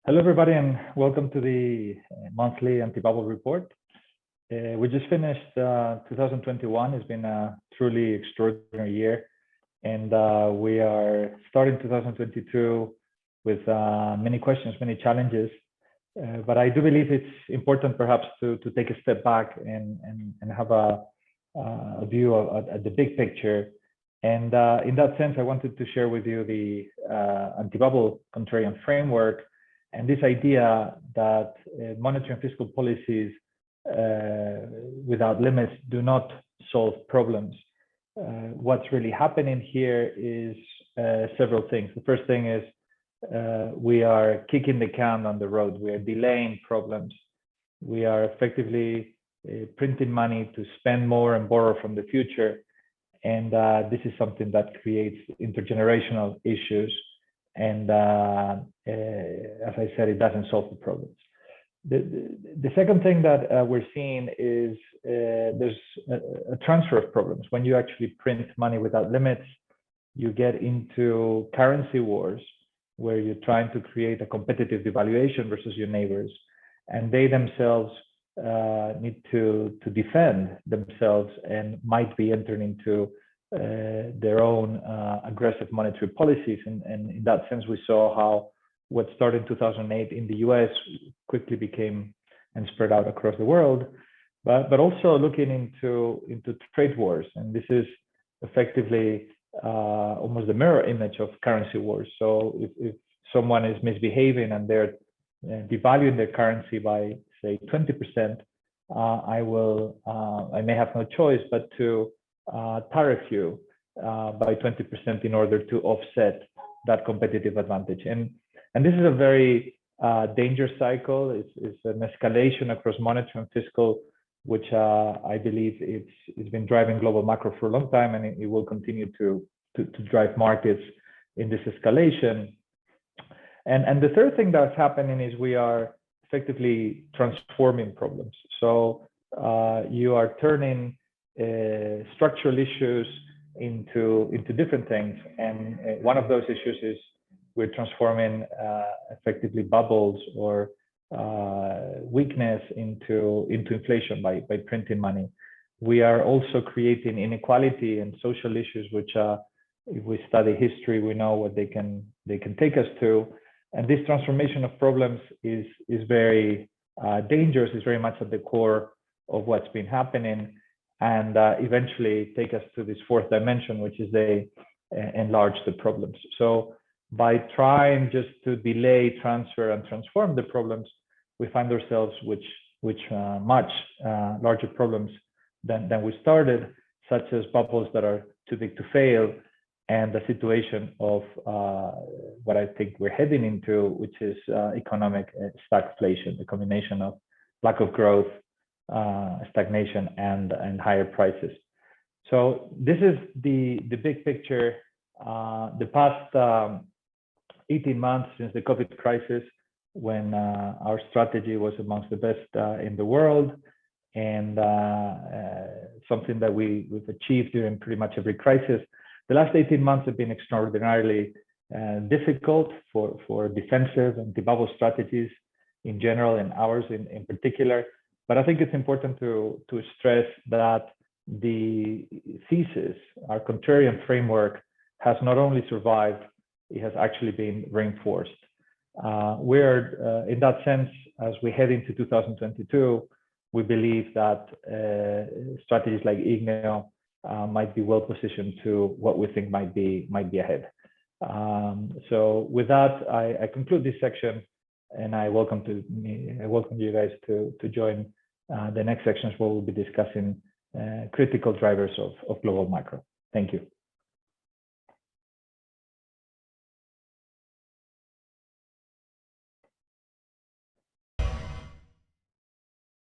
Hello, everybody, and welcome to the monthly AntiBubble report. We just finished 2021. It's been a truly extraordinary year, and we are starting 2022 with many questions, many challenges. But I do believe it's important, perhaps, to take a step back and have a view at the big picture. And in that sense, I wanted to share with you the AntiBubble contrarian framework. And this idea that monetary and fiscal policies without limits do not solve problems. What's really happening here is several things. The first thing is we are kicking the can on the road. We are delaying problems. We are effectively printing money to spend more and borrow from the future. And this is something that creates intergenerational issues. And as I said, it doesn't solve the problems. The second thing that we're seeing is there's a transfer of problems. When you actually print money without limits, you get into currency wars where you're trying to create a competitive devaluation versus your neighbors, and they themselves need to defend themselves and might be entering into their own aggressive monetary policies. And in that sense, we saw how what started in 2008 in the US quickly became and spread out across the world, but also looking into trade wars. And this is effectively almost the mirror image of currency wars. So if someone is misbehaving and they're devaluing their currency by, say, 20%, I may have no choice but to tariff you by 20% in order to offset that competitive advantage. And this is a very dangerous cycle. It's an escalation across monetary and fiscal, which I believe it's been driving global macro for a long time, and it will continue to drive markets in this escalation. And the third thing that's happening is we are effectively transforming problems. So you are turning structural issues into different things, and one of those issues is we're transforming effectively bubbles or weakness into inflation by printing money. We are also creating inequality and social issues, which if we study history, we know what they can take us to. And this transformation of problems is very dangerous. It's very much at the core of what's been happening, and eventually take us to this fourth dimension, which is they enlarge the problems. So by trying just to delay, transfer, and transform the problems, we find ourselves with much larger problems than we started, such as bubbles that are too big to fail, and the situation of what I think we're heading into, which is economic stagflation, the combination of lack of growth, stagnation, and higher prices. So this is the big picture. The past 18 months since the COVID crisis, when our strategy was amongst the best in the world, and something that we've achieved during pretty much every crisis. The last 18 months have been extraordinarily difficult for defensive and anti-bubble strategies in general, and ours in particular. But I think it's important to stress that the thesis, our contrarian framework, has not only survived, it has actually been reinforced. We're in that sense, as we head into 2022, we believe that strategies like Igneo might be well positioned to what we think might be ahead. So with that, I conclude this section, and I welcome you guys to join the next sections where we'll be discussing critical drivers of global macro. Thank you.